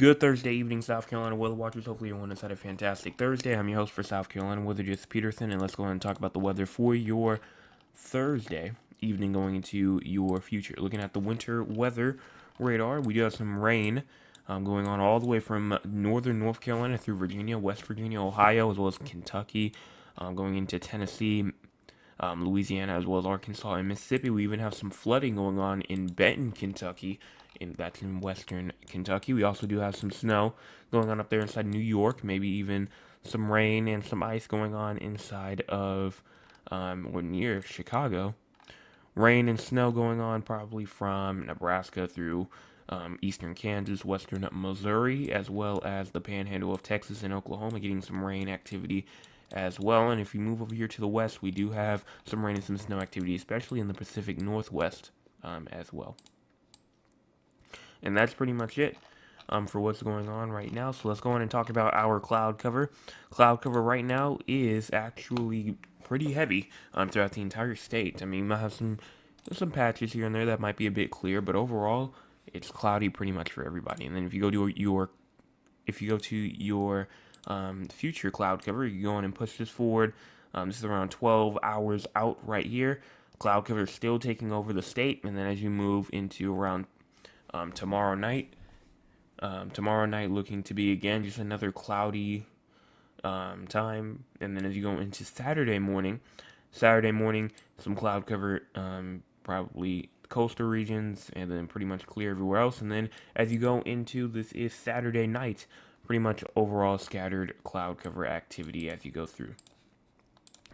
Good Thursday evening, South Carolina weather watchers. Hopefully, everyone has had a fantastic Thursday. I'm your host for South Carolina Weather, Just Peterson, and let's go ahead and talk about the weather for your Thursday evening going into your future. Looking at the winter weather radar, we do have some rain going on all the way from northern North Carolina through Virginia, West Virginia, Ohio, as well as Kentucky, going into Tennessee, Louisiana, as well as Arkansas and Mississippi. We even have some flooding going on in Benton, Kentucky. That's in western Kentucky. We also do have some snow going on up there inside New York, maybe even some rain and some ice going on inside of or near Chicago. Rain and snow going on probably from Nebraska through eastern Kansas, western Missouri, as well as the panhandle of Texas and Oklahoma, getting some rain activity as well. And if you move over here to the west, we do have some rain and some snow activity, especially in the Pacific Northwest as well. And that's pretty much it for what's going on right now. So let's go on and talk about our cloud cover. Cloud cover right now is actually pretty heavy throughout the entire state. I mean, you might have some patches here and there that might be a bit clear, but overall, it's cloudy pretty much for everybody. And then if you go to your future cloud cover, you go on and push this forward. This is around 12 hours out right here. Cloud cover is still taking over the state, and then as you move into around tomorrow night, looking to be again just another cloudy time, and then as you go into Saturday morning, some cloud cover, probably coastal regions, and then pretty much clear everywhere else. And then as you go into this is Saturday night, pretty much overall scattered cloud cover activity as you go through.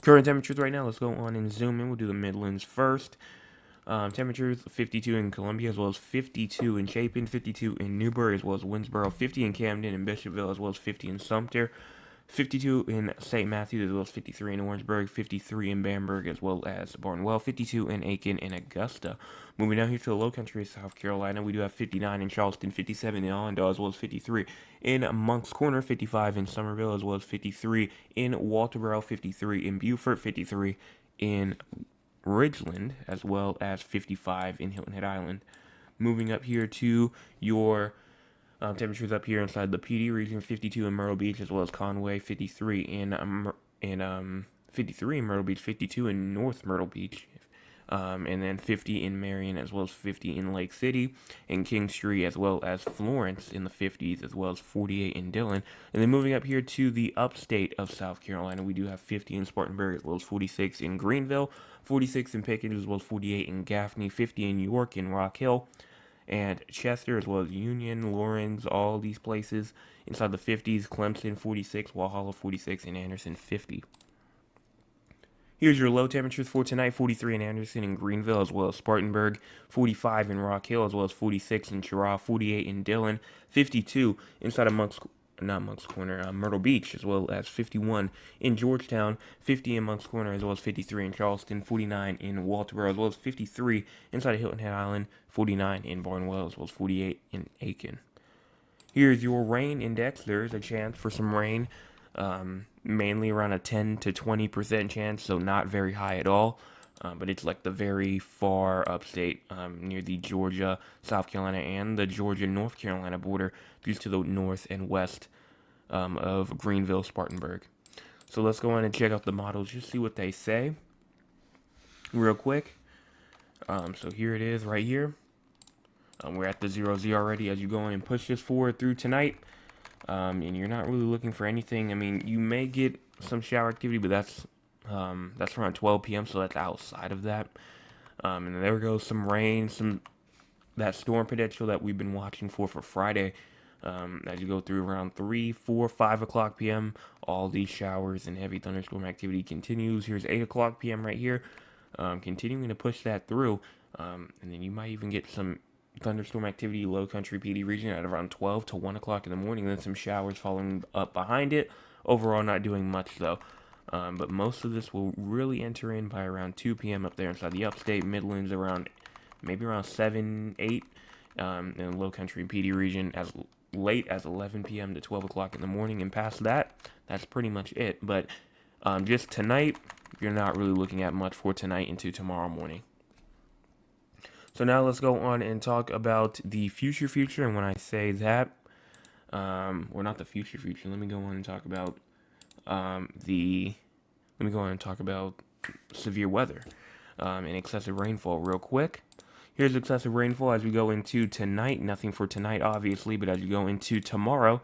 Current temperatures right now, let's go on and zoom in. We'll do the Midlands first. Temperatures 52 in Columbia, as well as 52 in Chapin, 52 in Newburgh, as well as Winsboro, 50 in Camden and Bishopville, as well as 50 in Sumter, 52 in St. Matthews, as well as 53 in Orangeburg, 53 in Bamberg, as well as Barnwell, 52 in Aiken and Augusta. Moving down here to the low country of South Carolina, we do have 59 in Charleston, 57 in Allendale, as well as 53 in Moncks Corner, 55 in Somerville, as well as 53 in Walterboro, 53 in Beaufort, 53 in Ridgeland, as well as 55 in Hilton Head Island. Moving up here to your temperatures up here inside the PD region, 52 in Myrtle Beach, as well as Conway, 53 in 53 in Myrtle Beach, 52 in North Myrtle Beach, and then 50 in Marion, as well as 50 in Lake City and Kingstree, as well as Florence in the 50s, as well as 48 in Dillon. And then moving up here to the upstate of South Carolina, we do have 50 in Spartanburg, as well as 46 in Greenville, 46 in Pickens, as well as 48 in Gaffney, 50 in York and Rock Hill, and Chester, as well as Union, Lawrence, all these places inside the 50s. Clemson 46, Walhalla 46, and Anderson 50. Here's your low temperatures for tonight: 43 in Anderson and Greenville, as well as Spartanburg, 45 in Rock Hill, as well as 46 in Cheraw, 48 in Dillon, 52 inside of Myrtle Beach, as well as 51 in Georgetown, 50 in Moncks Corner, as well as 53 in Charleston, 49 in Walterboro, as well as 53 inside of Hilton Head Island, 49 in Barnwell, as well as 48 in Aiken. Here's your rain index. There is a chance for some rain, mainly around a 10 to 20% chance, so not very high at all. But it's like the very far upstate, near the Georgia, South Carolina, and the Georgia-North Carolina border, just to the north and west of Greenville, Spartanburg. So let's go on and check out the models, just see what they say real quick. So here it is right here. We're at the 0Z already as you go in and push this forward through tonight. And you're not really looking for anything. I mean, you may get some shower activity, but that's around 12 p.m., so that's outside of that. And there goes some rain, that storm potential that we've been watching for Friday. As you go through around 3, 4, 5 o'clock p.m., all these showers and heavy thunderstorm activity continues. Here's 8 o'clock p.m. right here, continuing to push that through. And then you might even get some thunderstorm activity low country PD region at around 12 to 1 o'clock in the morning, then some showers following up behind it. Overall, not doing much though. But most of this will really enter in by around 2 p.m. up there inside the upstate, Midlands maybe around 7, 8, in the low country PD region as late as 11 p.m. to 12 o'clock in the morning. And past that, that's pretty much it. But just tonight, you're not really looking at much for tonight into tomorrow morning. So now let's go on and talk about the future. And when I say that, or not the future. Let me go on and talk about the. Let me go on and talk about severe weather and excessive rainfall real quick. Here's excessive rainfall as we go into tonight. Nothing for tonight, obviously, but as we go into tomorrow,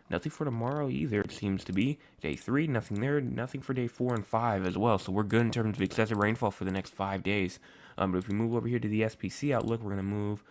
nothing for tomorrow either, it seems to be. Day 3, nothing there. Nothing for day 4 and 5 as well. So we're good in terms of excessive rainfall for the next 5 days. But if we move over here to the SPC outlook, we're going to move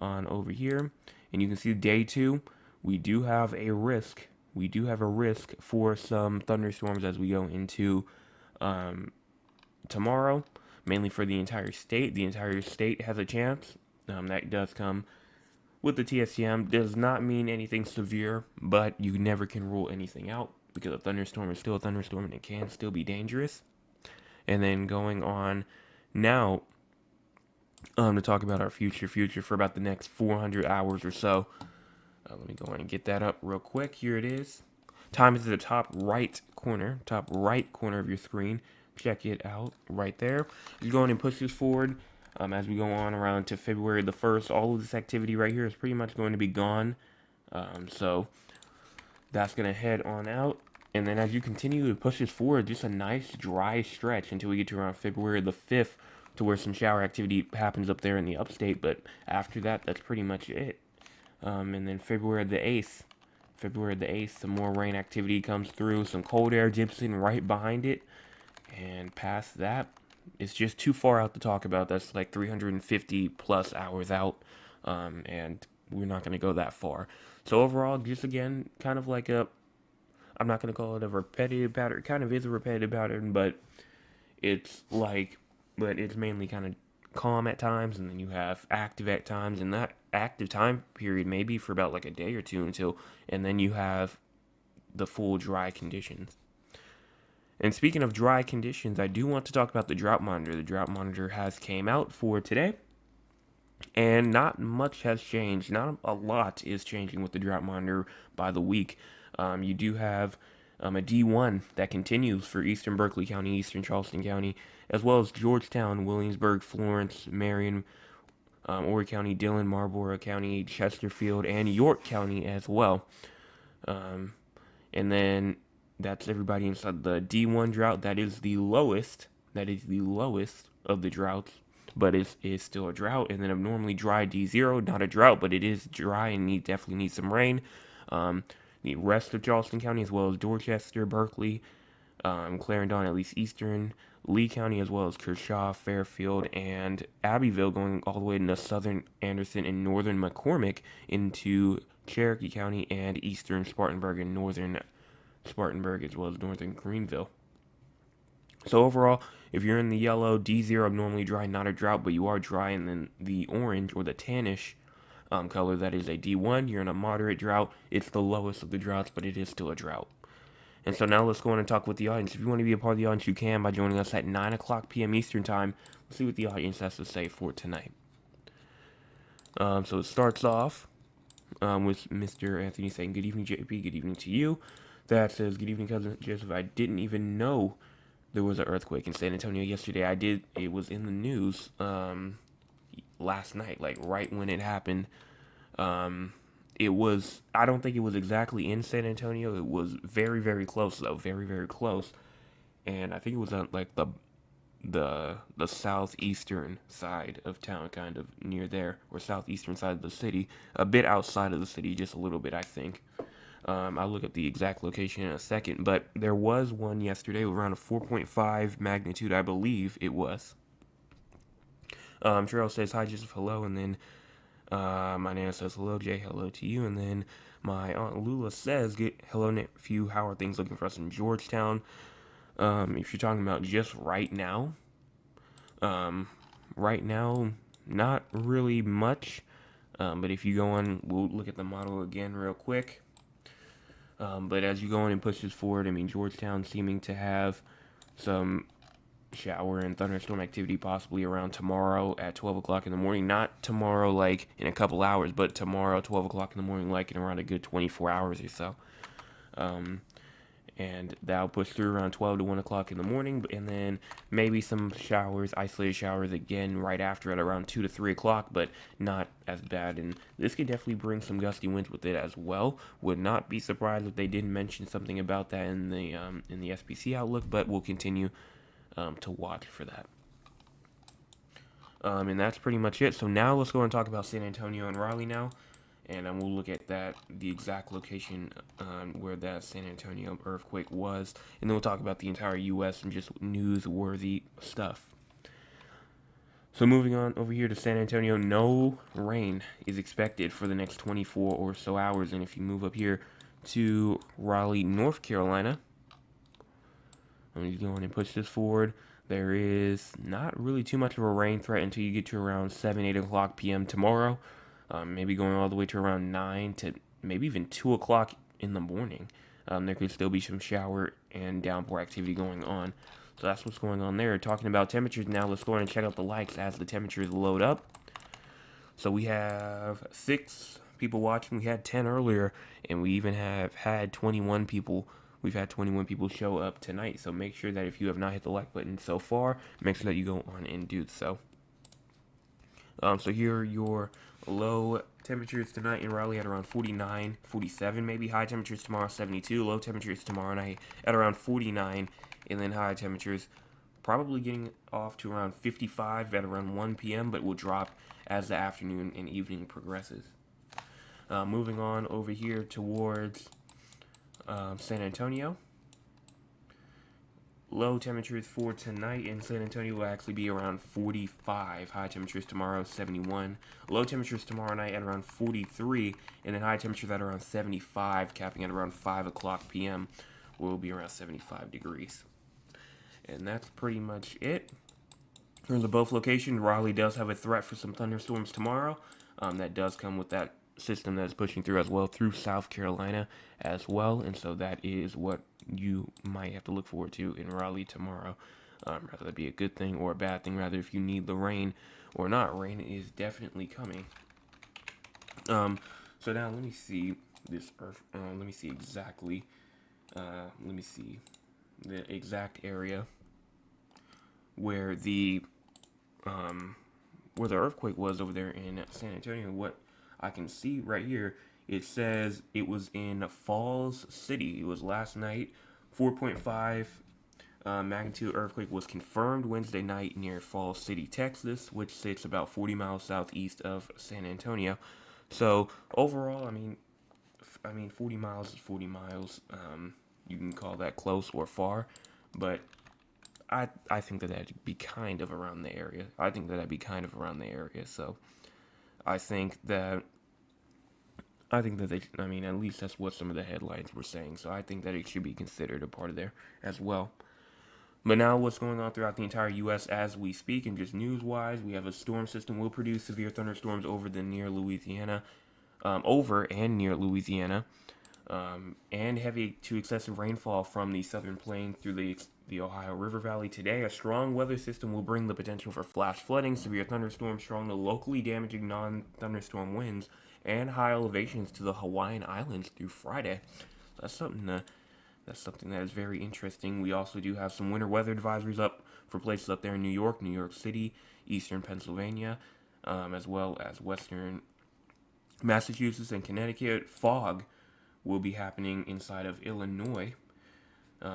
on over here. And you can see day 2, we do have a risk. We do have a risk for some thunderstorms as we go into tomorrow, mainly for the entire state. The entire state has a chance. That does come with the TSCM. Does not mean anything severe, but you never can rule anything out because a thunderstorm is still a thunderstorm and it can still be dangerous. And then going on now to talk about our future for about the next 400 hours or so. Let me go on and get that up real quick. Here it is. Time is at the top right corner of your screen. Check it out right there. You go on and push this forward as we go on around to February the 1st. All of this activity right here is pretty much going to be gone. So that's going to head on out. And then as you continue to push this forward, just a nice dry stretch until we get to around February the 5th to where some shower activity happens up there in the upstate. But after that, that's pretty much it. And then February the 8th, some more rain activity comes through. Some cold air dips in right behind it. And past that, it's just too far out to talk about. That's like 350 plus hours out. And we're not going to go that far. So overall, just again, kind of like I'm not going to call it a repetitive pattern. It kind of is a repetitive pattern, but it's mainly kind of calm at times, and then you have active at times, and that active time period may be for about like a day or two and then you have the full dry conditions. And speaking of dry conditions, I do want to talk about the drought monitor. The drought monitor has came out for today, and not much has changed. Not a lot is changing with the drought monitor by the week. You do have a D1 that continues for Eastern Berkeley County, Eastern Charleston County, as well as Georgetown, Williamsburg, Florence, Marion, Horry County, Dillon, Marlboro County, Chesterfield, and York County as well. And then that's everybody inside the D1 drought. That is the lowest. That is the lowest of the droughts, but it is still a drought. And then a normally dry D0, not a drought, but it is dry and definitely needs some rain. The rest of Charleston County, as well as Dorchester, Berkeley, Clarendon, at least Eastern, Lee County, as well as Kershaw, Fairfield, and Abbeville, going all the way into southern Anderson and northern McCormick into Cherokee County and eastern Spartanburg and northern Spartanburg, as well as northern Greenville. So overall, if you're in the yellow, D0, normally dry, not a drought, but you are dry, and then the orange or the tannish color, that is a D1, you're in a moderate drought. It's the lowest of the droughts, but it is still a drought. And so now let's go on and talk with the audience. If you want to be a part of the audience, you can by joining us at 9 o'clock p.m. Eastern Time. Let's see what the audience has to say for tonight. So it starts off with Mr. Anthony saying, "Good evening, JP. Good evening to you." That says, "Good evening, Cousin Joseph. I didn't even know there was an earthquake in San Antonio yesterday. I did. It was in the news last night, like right when it happened. It was, I don't think it was exactly in San Antonio. It was very, very close, though. Very, very close. And I think it was on, like, the southeastern side of town, kind of near there, or southeastern side of the city. A bit outside of the city, just a little bit, I think. I'll look up the exact location in a second. But there was one yesterday around a 4.5 magnitude, I believe it was. Cheryl says, "Hi, Joseph, hello." And then my Nana says, "Hello, Jay, hello to you." And then my Aunt Lula says, "Hello, nephew, how are things looking for us in Georgetown?" If you're talking about just right now, not really much. But if you go on, we'll look at the model again real quick. But as you go on and push this forward, I mean, Georgetown seeming to have some shower and thunderstorm activity possibly around tomorrow at 12 o'clock in the morning. Not tomorrow like in a couple hours, but tomorrow 12 o'clock in the morning, like in around a good 24 hours or so. and that'll push through around 12 to 1 o'clock in the morning, and then maybe some showers, isolated showers again right after at around 2 to 3 o'clock, but not as bad. And this could definitely bring some gusty winds with it as well. Would not be surprised if they didn't mention something about that in the SPC outlook, but we'll continue to watch for that. And that's pretty much it. So now let's go and talk about San Antonio and Raleigh now, and we'll look at the exact location where that San Antonio earthquake was, and then we'll talk about the entire U.S. and just newsworthy stuff. So moving on over here to San Antonio, no rain is expected for the next 24 or so hours, and if you move up here to Raleigh, North Carolina, let me go on and push this forward. There is not really too much of a rain threat until you get to around 7, 8 o'clock p.m. tomorrow. Maybe going all the way to around 9 to maybe even 2 o'clock in the morning. There could still be some shower and downpour activity going on. So that's what's going on there. Talking about temperatures now, let's go ahead and check out the likes as the temperatures load up. So we have 6 people watching. We had 10 earlier, and we even have had 21 people. We've had 21 people show up tonight, so make sure that if you have not hit the like button so far, make sure that you go on and do so. So here are your low temperatures tonight in Raleigh at around 49, 47 maybe. High temperatures tomorrow, 72. Low temperatures tomorrow night at around 49. And then high temperatures probably getting off to around 55 at around 1 p.m., but will drop as the afternoon and evening progresses. Moving on over here towards San Antonio. Low temperatures for tonight in San Antonio will actually be around 45. High temperatures tomorrow, 71. Low temperatures tomorrow night at around 43. And then high temperatures at around 75, capping at around 5 o'clock p.m. will be around 75 degrees. And that's pretty much it. In terms of both locations, Raleigh does have a threat for some thunderstorms tomorrow. That does come with that system that is pushing through as well through South Carolina as well. And so that is what you might have to look forward to in Raleigh tomorrow. Rather that be a good thing or a bad thing. Rather, if you need the rain or not, rain is definitely coming. So now let me see this earth. Let me see exactly. Let me see the exact area where the earthquake was over there in San Antonio. What I can see right here, it says it was in Falls City. It was last night. 4.5 magnitude earthquake was confirmed Wednesday night near Falls City, Texas, which sits about 40 miles southeast of San Antonio. So overall, I mean, 40 miles is 40 miles. You can call that close or far, but I think that'd be kind of around the area. So I think that they, at least that's what some of the headlines were saying. So I think that it should be considered a part of there as well. But now what's going on throughout the entire U.S. as we speak, and just news-wise, we have a storm system will produce severe thunderstorms over and near Louisiana, and heavy to excessive rainfall from the southern plain through the Ohio River Valley today. A strong weather system will bring the potential for flash flooding, severe thunderstorms, strong to locally damaging non-thunderstorm winds, and high elevations to the Hawaiian Islands through Friday. That's something that is very interesting. We also do have some winter weather advisories up for places up there in New York, New York City, eastern Pennsylvania, as well as western Massachusetts and Connecticut. Fog will be happening inside of Illinois.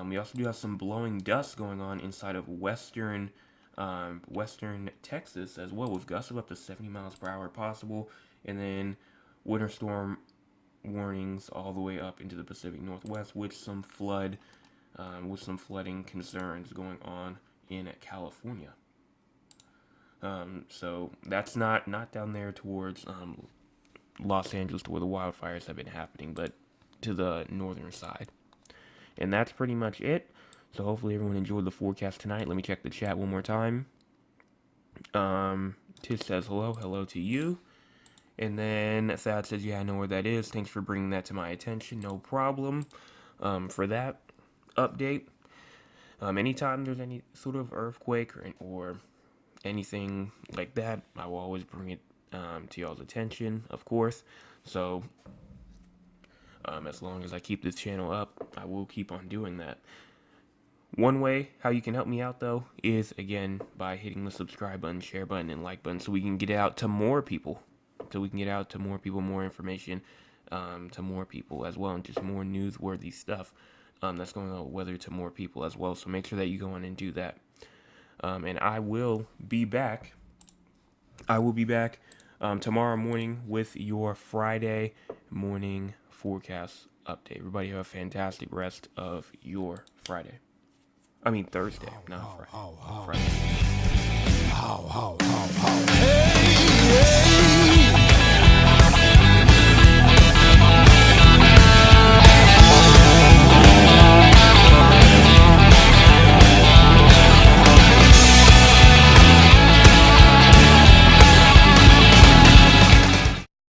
We also do have some blowing dust going on inside of western Texas as well, with gusts of up to 70 miles per hour possible, and then winter storm warnings all the way up into the Pacific Northwest with some flooding concerns going on in California. So that's not down there towards Los Angeles, to where the wildfires have been happening, but to the northern side. And that's pretty much it. So hopefully everyone enjoyed the forecast tonight. Let me check the chat one more time. Tish says hello to you. And then Thad says, yeah, I know where that is. Thanks for bringing that to my attention. No problem for that update. Anytime there's any sort of earthquake or anything like that, I will always bring it to y'all's attention, of course. So As long as I keep this channel up, I will keep on doing that. One way how you can help me out, though, is, again, by hitting the subscribe button, share button, and like button so we can get it out to more people. More information to more people as well, and just more newsworthy stuff that's going on weather to more people as well. So make sure that you go on and do that. And I will be back. Tomorrow morning with your Friday morning forecast update. Everybody have a fantastic rest of your Friday. I mean Thursday, not Friday. Friday.